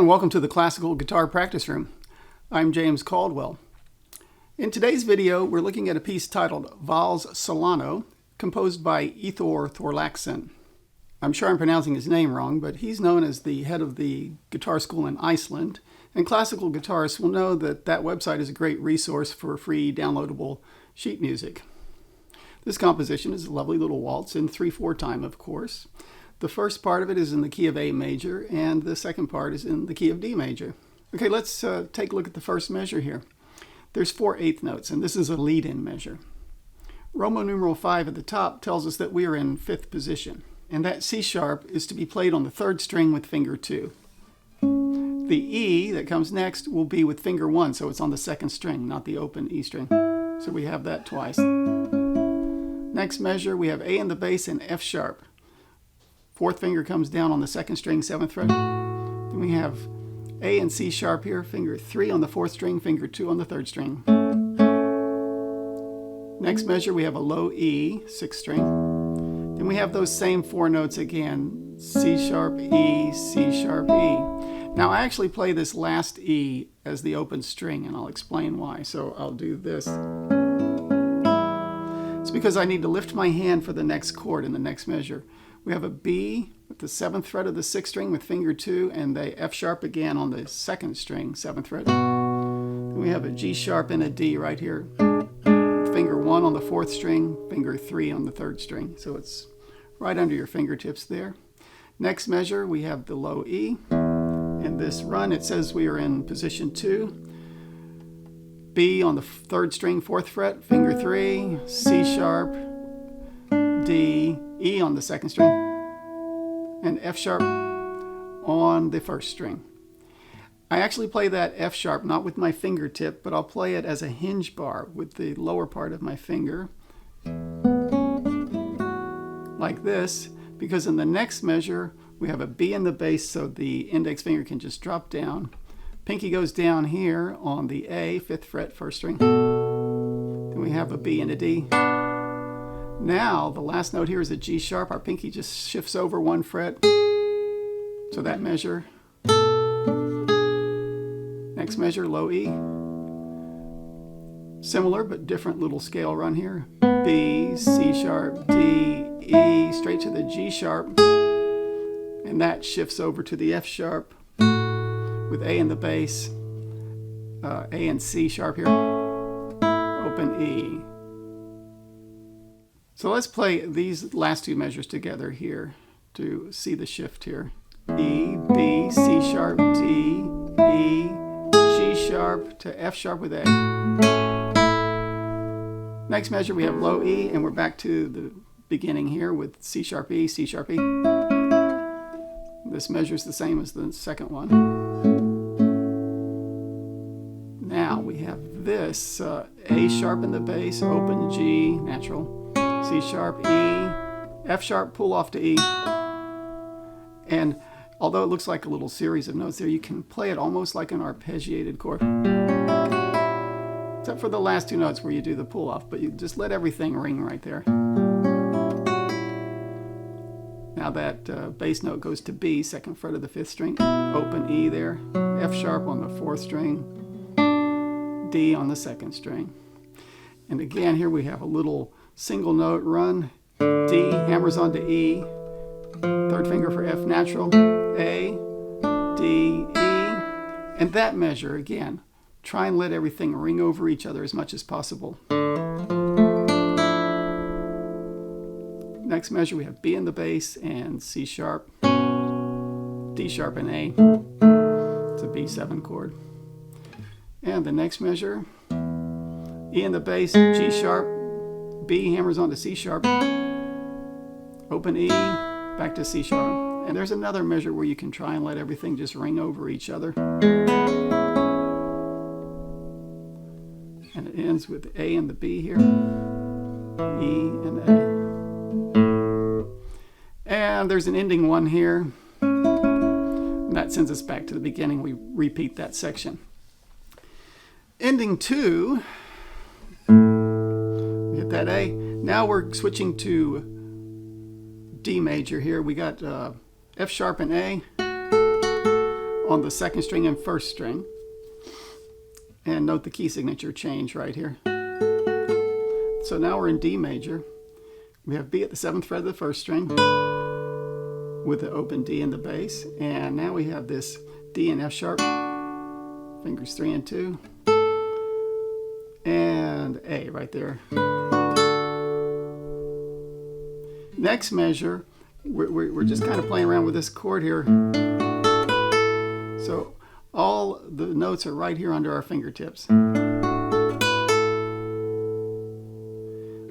and welcome to the Classical Guitar Practice Room. I'm James Caldwell. In today's video, we're looking at a piece titled Vals Solano, composed by Eythor Thorlaksson. I'm sure I'm pronouncing his name wrong, but he's known as the head of the guitar school in Iceland, and classical guitarists will know that that website is a great resource for free downloadable sheet music. This composition is a lovely little waltz in 3/4 time, of course. The first part of it is in the key of A major, and the second part is in the key of D major. Okay, let's take a look at the first measure here. There's 4 eighth notes, and this is a lead-in measure. Roman numeral 5 at the top tells us that we are in 5th position, and that C sharp is to be played on the 3rd string with finger 2. The E that comes next will be with finger 1, so it's on the 2nd string, not the open E string. So we have that twice. Next measure, we have A in the bass and F sharp. 4th finger comes down on the 2nd string, 7th fret. Then we have A and C sharp here, finger 3 on the 4th string, finger 2 on the 3rd string. Next measure, we have a low E, 6th string. Then we have those same 4 notes again, C sharp, E, C sharp, E. Now I actually play this last E as the open string, and I'll explain why. So I'll do this. It's because I need to lift my hand for the next chord in the next measure. We have a B with the 7th fret of the 6th string with finger 2, and the F sharp again on the 2nd string, 7th fret. Then we have a G sharp and a D right here. Finger 1 on the 4th string, finger 3 on the 3rd string. So it's right under your fingertips there. Next measure, we have the low E. In this run, it says we are in position 2. B on the 3rd string, 4th fret, finger 3, C sharp, D, E on the 2nd string, and F sharp on the 1st string. I actually play that F sharp not with my fingertip, but I'll play it as a hinge bar with the lower part of my finger, like this, because in the next measure we have a B in the bass, so the index finger can just drop down. Pinky goes down here on the A, 5th fret, 1st string. Then we have a B and a D. Now, the last note here is a G sharp. Our pinky just shifts over 1 fret. So that measure. Next measure, low E. Similar but different little scale run here. B, C sharp, D, E, straight to the G sharp. And that shifts over to the F sharp with A in the bass, A and C sharp here, open E. So let's play these last 2 measures together here to see the shift here. E, B, C sharp, D, E, G sharp to F sharp with A. Next measure we have low E, and we're back to the beginning here with C sharp, E, C sharp, E. This measure is the same as the second one. Now we have this A sharp in the bass, open G, natural. C sharp, E, F sharp, pull off to E. And although it looks like a little series of notes there, you can play it almost like an arpeggiated chord. Except for the last 2 notes where you do the pull off, but you just let everything ring right there. Now that bass note goes to B, 2nd fret of the 5th string, open E there, F sharp on the 4th string, D on the 2nd string. And again, here we have a little single note run. D hammers onto E, 3rd finger for F natural, A, D, E, and that measure again. Try and let everything ring over each other as much as possible. Next measure we have B in the bass and C sharp, D sharp and A. It's a B7 chord. And the next measure, E in the bass, G sharp, B hammers onto C sharp, open E, back to C sharp. And there's another measure where you can try and let everything just ring over each other. And it ends with A and the B here, E and A. And there's an ending one here. And that sends us back to the beginning. We repeat that section. Ending 2, we hit that A. Now we're switching to D major here. We got F sharp and A on the second string and first string. And note the key signature change right here. So now we're in D major. We have B at the 7th fret of the first string with the open D in the bass. And now we have this D and F sharp, fingers 3 and 2, and A right there. Next measure, we're just kind of playing around with this chord here. So all the notes are right here under our fingertips.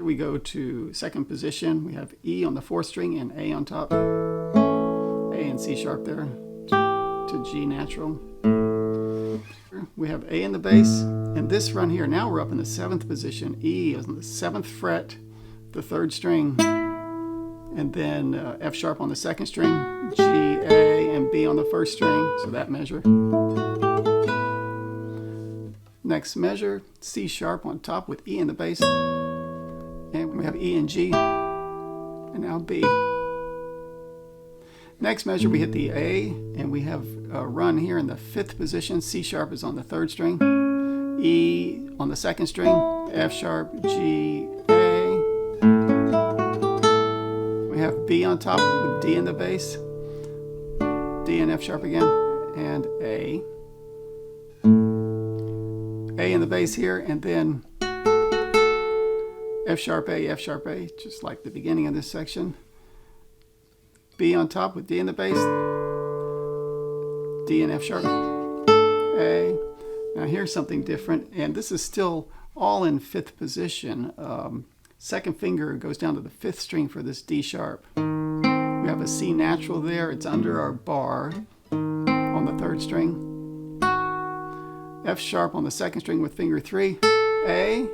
We go to second position. We have E on the 4th string and A on top. A and C sharp there to G natural. We have A in the bass, and this run here, now we're up in the 7th position. E is on the 7th fret, the 3rd string, and then F sharp on the 2nd string, G, A, and B on the 1st string, so that measure. Next measure, C sharp on top with E in the bass. And we have E and G, and now B. Next measure, we hit the A, and we have a run here in the 5th position. C sharp is on the 3rd string, E on the 2nd string, F sharp, G, A. We have B on top with D in the bass, D and F sharp again, and A. A in the bass here, and then F sharp A, just like the beginning of this section. B on top with D in the bass, D and F sharp, A. Now here's something different, and this is still all in 5th position. Second finger goes down to the 5th string for this D sharp. We have a C natural there, it's under our bar on the 3rd string. F sharp on the 2nd string with finger 3, A.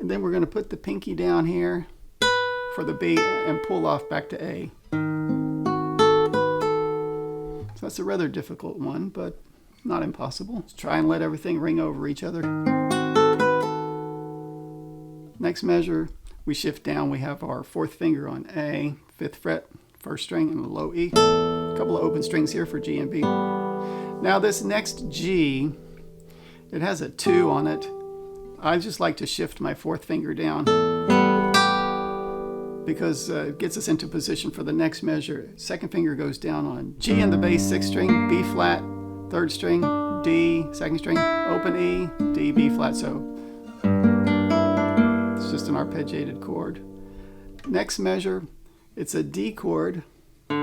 And then we're going to put the pinky down here for the B and pull off back to A. So that's a rather difficult one, but not impossible. Let's try and let everything ring over each other. Next measure, we shift down. We have our 4th finger on A, 5th fret, 1st string, and a low E. A couple of open strings here for G and B. Now this next G, it has a 2 on it. I just like to shift my 4th finger down because it gets us into position for the next measure. 2nd finger goes down on G in the bass, 6th string, B flat, 3rd string, D, 2nd string, open E, D, B flat. So it's just an arpeggiated chord. Next measure, it's a D chord, but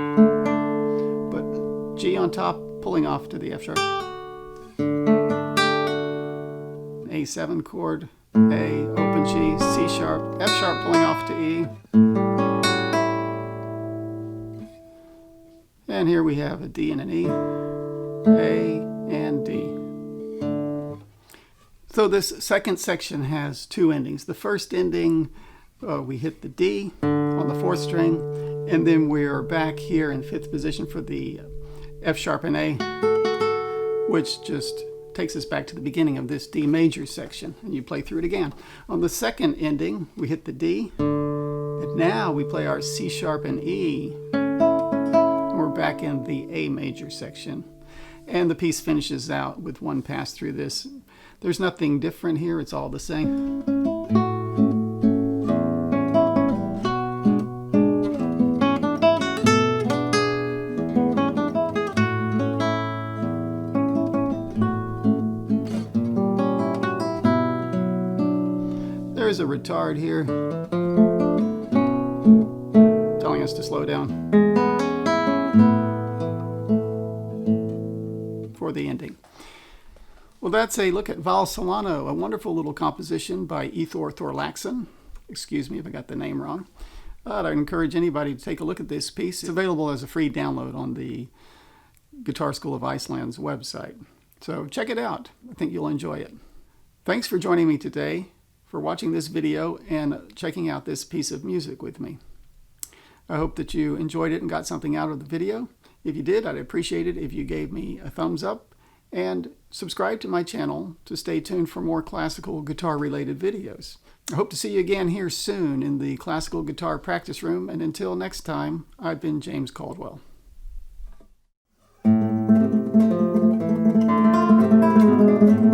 G on top, pulling off to the F sharp. A7 chord, A, open G, C sharp, F sharp pulling off to E. And here we have a D and an E, A and D. So this second section has 2 endings. The first ending, we hit the D on the 4th string, and then we're back here in 5th position for the F sharp and A, which just takes us back to the beginning of this D major section, and you play through it again. On the second ending, we hit the D, and now we play our C sharp and E, and we're back in the A major section. And the piece finishes out with one pass through this. There's nothing different here, it's all the same. There's a retard here telling us to slow down for the ending. Well, that's a look at Vals Solano, a wonderful little composition by Eythor Thorlaksson. Excuse me if I got the name wrong. I'd encourage anybody to take a look at this piece. It's available as a free download on the Guitar School of Iceland's website. So check it out. I think you'll enjoy it. Thanks for joining me today, for watching this video and checking out this piece of music with me. I hope that you enjoyed it and got something out of the video. If you did, I'd appreciate it if you gave me a thumbs up and subscribe to my channel to stay tuned for more classical guitar related videos. I hope to see you again here soon in the classical guitar practice room, and until next time, I've been James Caldwell. you.